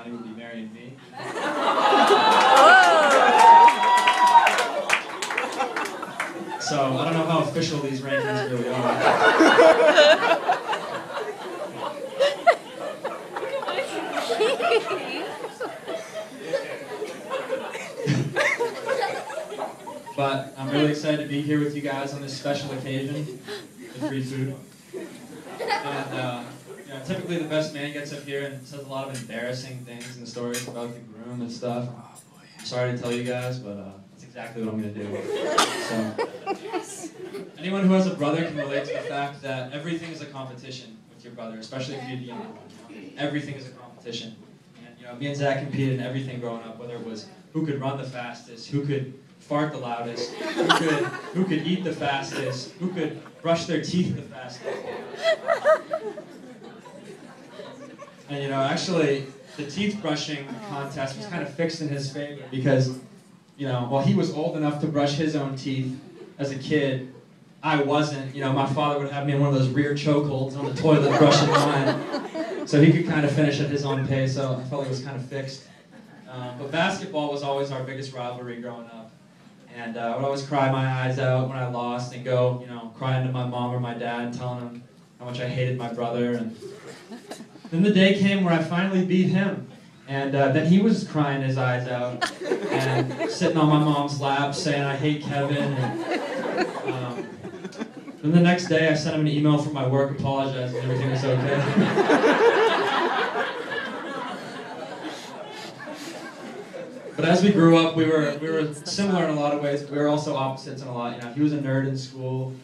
Yanni would be marrying me. So I don't know how official these rankings really are. But I'm really excited to be here with you guys on this special occasion with free food. And typically the best man gets up here and says a lot of embarrassing things and stories about the groom and stuff. I'm sorry to tell you guys, but that's exactly what I'm going to do. So, anyone who has a brother can relate to the fact that everything is a competition with your brother, especially if you're the younger one. Everything is a competition. And me and Zach competed in everything growing up, whether it was who could run the fastest, who could fart the loudest, who could eat the fastest, who could brush their teeth the fastest. And actually, the teeth brushing contest was kind of fixed in his favor because, while he was old enough to brush his own teeth as a kid, I wasn't. My father would have me in one of those rear chokeholds on the toilet brushing mine, so he could kind of finish at his own pace. So I felt like it was kind of fixed. But basketball was always our biggest rivalry growing up. And I would always cry my eyes out when I lost and go, crying to my mom or my dad and telling them how much I hated my brother. And then the day came where I finally beat him. And then he was crying his eyes out and sitting on my mom's lap saying, I hate Kevin. And then the next day I sent him an email from my work apologizing and everything was okay. But as we grew up, we were similar in a lot of ways. We were also opposites in a lot. He was a nerd in school,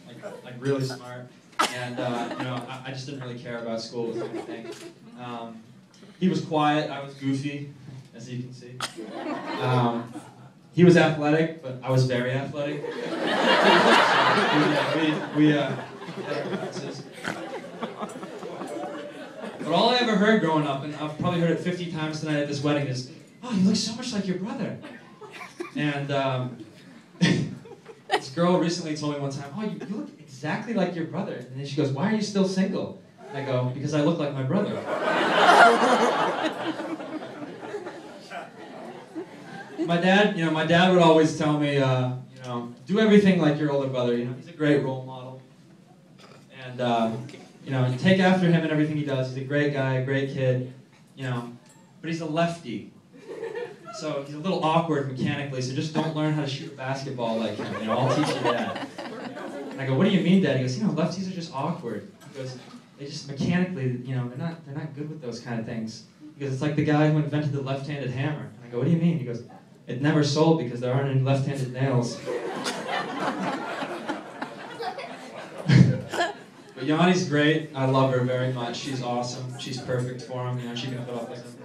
like really smart, and I just didn't really care about school was kind of thing. He was quiet. I was goofy, as you can see. He was athletic, but I was very athletic. So we had our differences. But all I ever heard growing up, and I've probably heard it 50 times tonight at this wedding, is, oh, you look so much like your brother. And this girl recently told me one time, oh, you look exactly like your brother. And then she goes, why are you still single? And I go, because I look like my brother. My dad would always tell me, do everything like your older brother. He's a great role model. And, take after him in everything he does. He's a great guy, a great kid, but he's a lefty. So he's a little awkward mechanically, so just don't learn how to shoot a basketball like him. I'll teach you that. And I go, what do you mean, Dad? He goes, lefties are just awkward. He goes, they just mechanically, they're not good with those kind of things. He goes, it's like the guy who invented the left-handed hammer. And I go, what do you mean? He goes, it never sold because there aren't any left-handed nails. But Yanni's great. I love her very much. She's awesome. She's perfect for him. She can put up with him.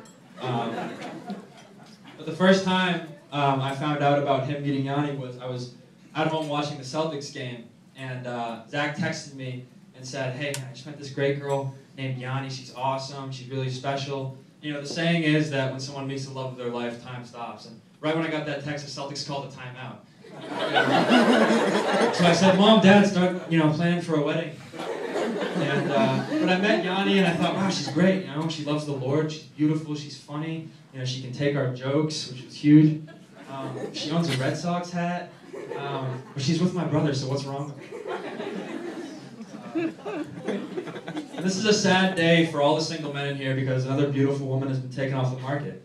But the first time I found out about him meeting Yanni was I was at home watching the Celtics game, and Zach texted me and said, hey, I just met this great girl named Yanni. She's awesome. She's really special. The saying is that when someone meets the love of their life, time stops. And right when I got that text, the Celtics called a timeout. So I said, Mom, Dad, start planning for a wedding. And but I met Yanni and I thought, wow, she's great. She loves the Lord. She's beautiful. She's funny. She can take our jokes, which was huge. She owns a Red Sox hat. But she's with my brother, so what's wrong with her? And this is a sad day for all the single men in here because another beautiful woman has been taken off the market.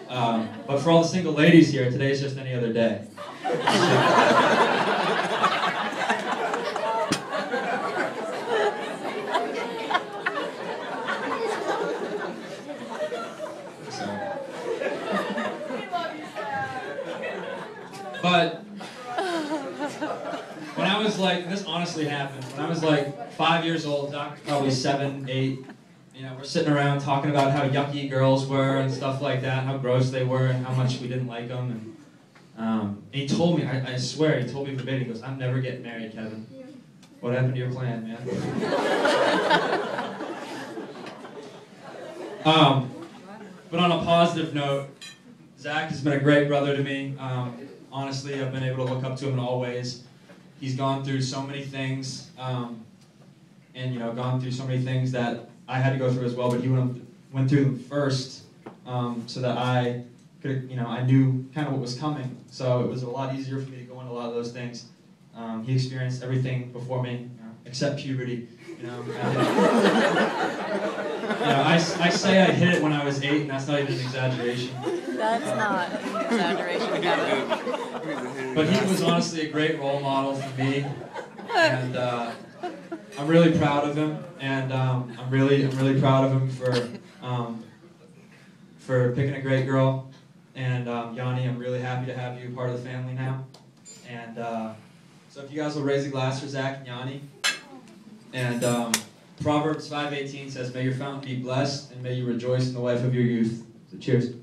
But for all the single ladies here, today is just any other day. But when I was this honestly happened, when I was 5 years old, Zach probably 7, 8, we're sitting around talking about how yucky girls were and stuff like that, how gross they were and how much we didn't like them. And he told me, I swear, he told me verbatim, he goes, I'm never getting married, Kevin. What happened to your plan, man? But on a positive note, Zach has been a great brother to me. Honestly, I've been able to look up to him in all ways. He's gone through so many things, and gone through so many things that I had to go through as well, but he went through them first, so that I could, I knew kind of what was coming. So it was a lot easier for me to go into a lot of those things. He experienced everything before me, except puberty. I say I hit it when I was 8, and that's not even an exaggeration. That's not an exaggeration, Kevin. But he was honestly a great role model for me, and I'm really proud of him. And I'm really proud of him for picking a great girl. And Yanni, I'm really happy to have you part of the family now. And so if you guys will raise a glass for Zach and Yanni. And Proverbs 5:18 says, "May your fountain be blessed, and may you rejoice in the wife of your youth." So cheers.